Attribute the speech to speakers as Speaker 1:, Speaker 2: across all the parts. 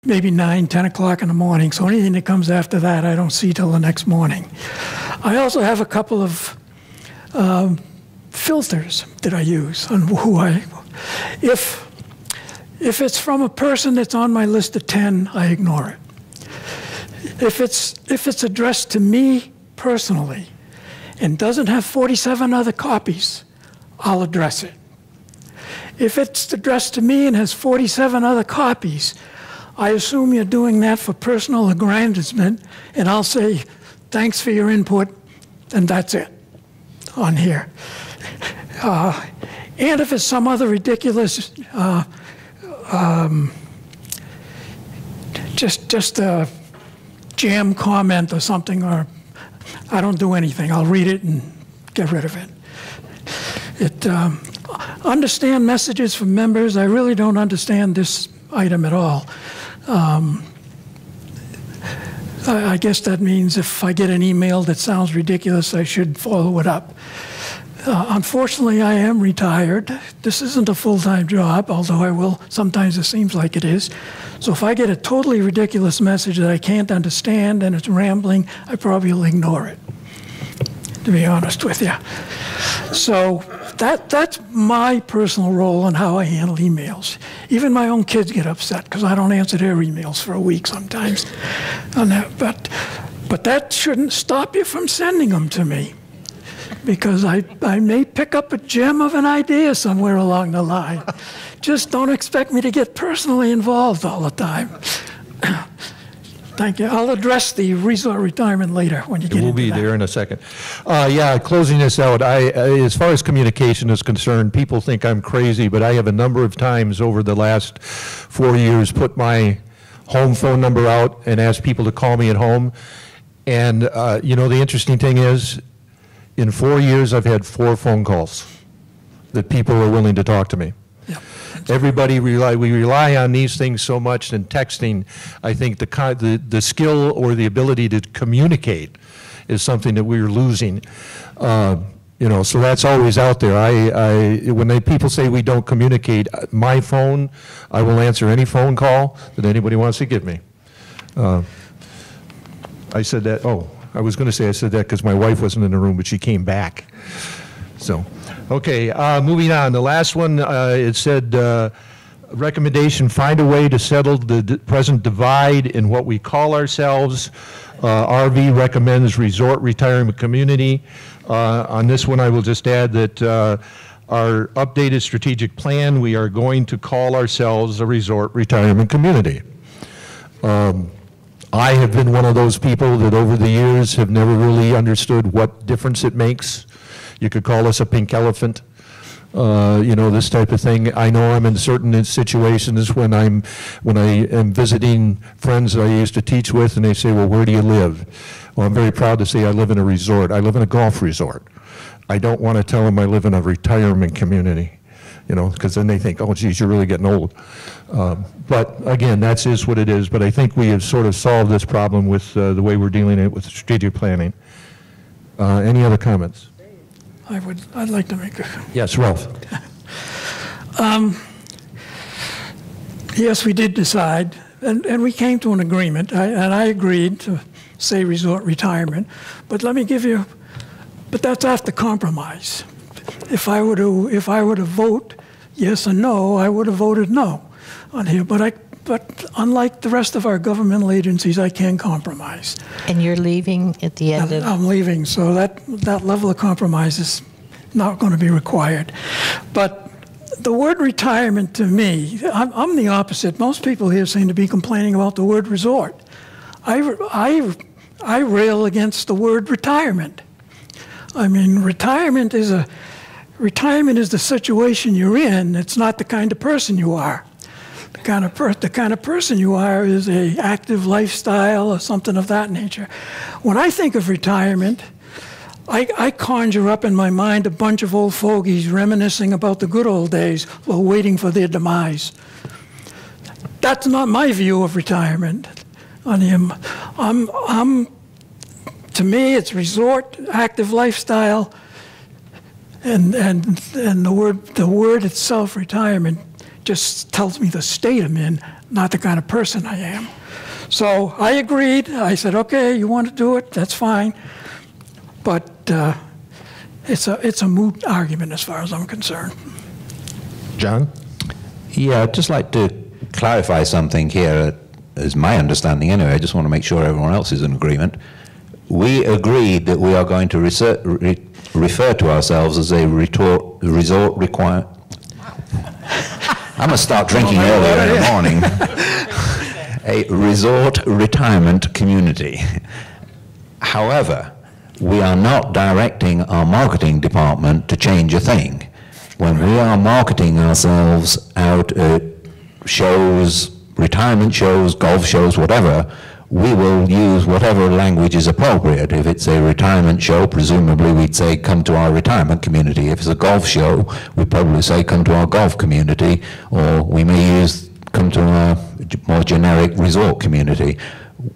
Speaker 1: maybe 9, 10 o'clock in the morning. So anything that comes after that, I don't see till the next morning. I also have a couple of filters that I use on who if it's from a person that's on my list of 10, I ignore it. If it's addressed to me personally and doesn't have 47 other copies, I'll address it. If it's addressed to me and has 47 other copies, I assume you're doing that for personal aggrandizement, and I'll say, thanks for your input, and that's it on here. And if it's some other ridiculous, just a jam comment or something, or I don't do anything. I'll read it and get rid of it. Understand messages from members. I really don't understand this item at all. I guess that means if I get an email that sounds ridiculous, I should follow it up. Unfortunately, I am retired. This isn't a full-time job, although I will. Sometimes it seems like it is. So if I get a totally ridiculous message that I can't understand and it's rambling, I probably will ignore it, to be honest with you. So that's my personal role on how I handle emails. Even my own kids get upset because I don't answer their emails for a week sometimes. But that shouldn't stop you from sending them to me, because I may pick up a gem of an idea somewhere along the line. Just don't expect me to get personally involved all the time. Thank you. I'll address the resort retirement later when you get into that.
Speaker 2: We'll be there in a second. Yeah, closing this out, as far as communication is concerned, people think I'm crazy, but I have a number of times over the last 4 years put my home phone number out and asked people to call me at home. And, you know, the interesting thing is, in 4 years, I've had 4 phone calls that people are willing to talk to me.
Speaker 1: Yep.
Speaker 2: Everybody we rely on these things so much, and texting, I think the skill or the ability to communicate is something that we're losing. You know, so that's always out there. When people say we don't communicate, my phone, I will answer any phone call that anybody wants to give me. I said that, I was going to say I said that because my wife wasn't in the room, but she came back. So, okay, moving on. The last one, it said, recommendation, find a way to settle the present divide in what we call ourselves. RV recommends resort retirement community. On this one, I will just add that our updated strategic plan, we are going to call ourselves a resort retirement community. I have been one of those people that over the years have never really understood what difference it makes. You could call us a pink elephant, you know, this type of thing. I know I'm in certain situations when I am visiting friends that I used to teach with, and they say, well, where do you live? Well, I'm very proud to say I live in a resort. I live in a golf resort. I don't want to tell them I live in a retirement community, you know, because then they think, oh, geez, you're really getting old. But again, that is what it is. But I think we have sort of solved this problem with the way we're dealing with strategic planning. Any other comments?
Speaker 1: I'd like to make a...
Speaker 2: Yes, Ralph.
Speaker 1: Yes, we did decide, and we came to an agreement, and I agreed to say resort retirement. But let me give you, but that's after compromise. If I were to vote yes or no, I would have voted no on here. But unlike the rest of our governmental agencies, I can compromise.
Speaker 3: And you're leaving at the end of...
Speaker 1: I'm leaving, so that level of compromise is not going to be required. But the word retirement to me, I'm the opposite. Most people here seem to be complaining about the word resort. I rail against the word retirement. I mean, retirement is the situation you're in. It's not the kind of person you are. The kind of person you are is an active lifestyle or something of that nature. When I think of retirement, I conjure up in my mind a bunch of old fogies reminiscing about the good old days while waiting for their demise. That's not my view of retirement. To me, it's resort, active lifestyle, and the word itself, retirement, just tells me the state I'm in, not the kind of person I am. So I agreed. I said, okay, you want to do it, that's fine. But it's a moot argument as far as I'm concerned.
Speaker 2: John?
Speaker 4: Yeah, I'd just like to clarify something here, as my understanding anyway. I just want to make sure everyone else is in agreement. We agreed that we are going to refer to ourselves as a resort requirement. I'm going to start drinking earlier in the morning. A resort retirement community. However, we are not directing our marketing department to change a thing. When we are marketing ourselves out at shows, retirement shows, golf shows, whatever, we will use whatever language is appropriate. If it's a retirement show, presumably we'd say, come to our retirement community. If it's a golf show, we'd probably say, come to our golf community, or we may use, come to our more generic resort community.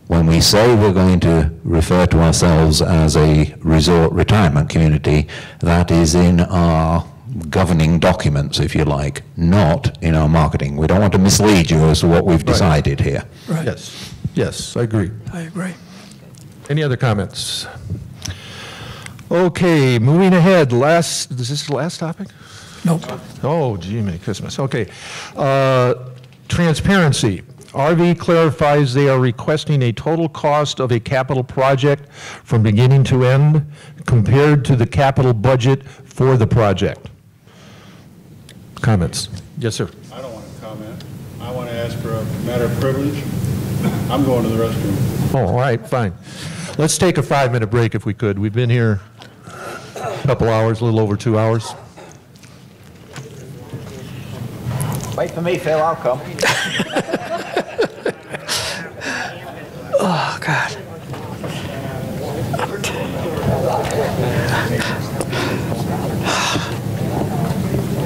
Speaker 4: When we say we're going to refer to ourselves as a resort retirement community, that is in our governing documents, if you like, not in our marketing. We don't want to mislead you as to what we've decided here.
Speaker 1: Right.
Speaker 2: Yes. Yes, I agree.
Speaker 1: I agree.
Speaker 2: Any other comments? Okay, moving ahead. Is this the last topic?
Speaker 1: Nope.
Speaker 2: Oh, gee, Merry Christmas. Okay. Transparency. RV clarifies they are requesting a total cost of a capital project from beginning to end compared to the capital budget for the project. Comments? Yes, sir.
Speaker 5: I don't want to comment. I want to ask for a matter of privilege. I'm going to the restroom.
Speaker 2: Oh, all right, fine. Let's take a 5-minute break if we could. We've been here a couple hours, a little over 2 hours.
Speaker 4: Wait for me, Phil, I'll come.
Speaker 1: Oh, God.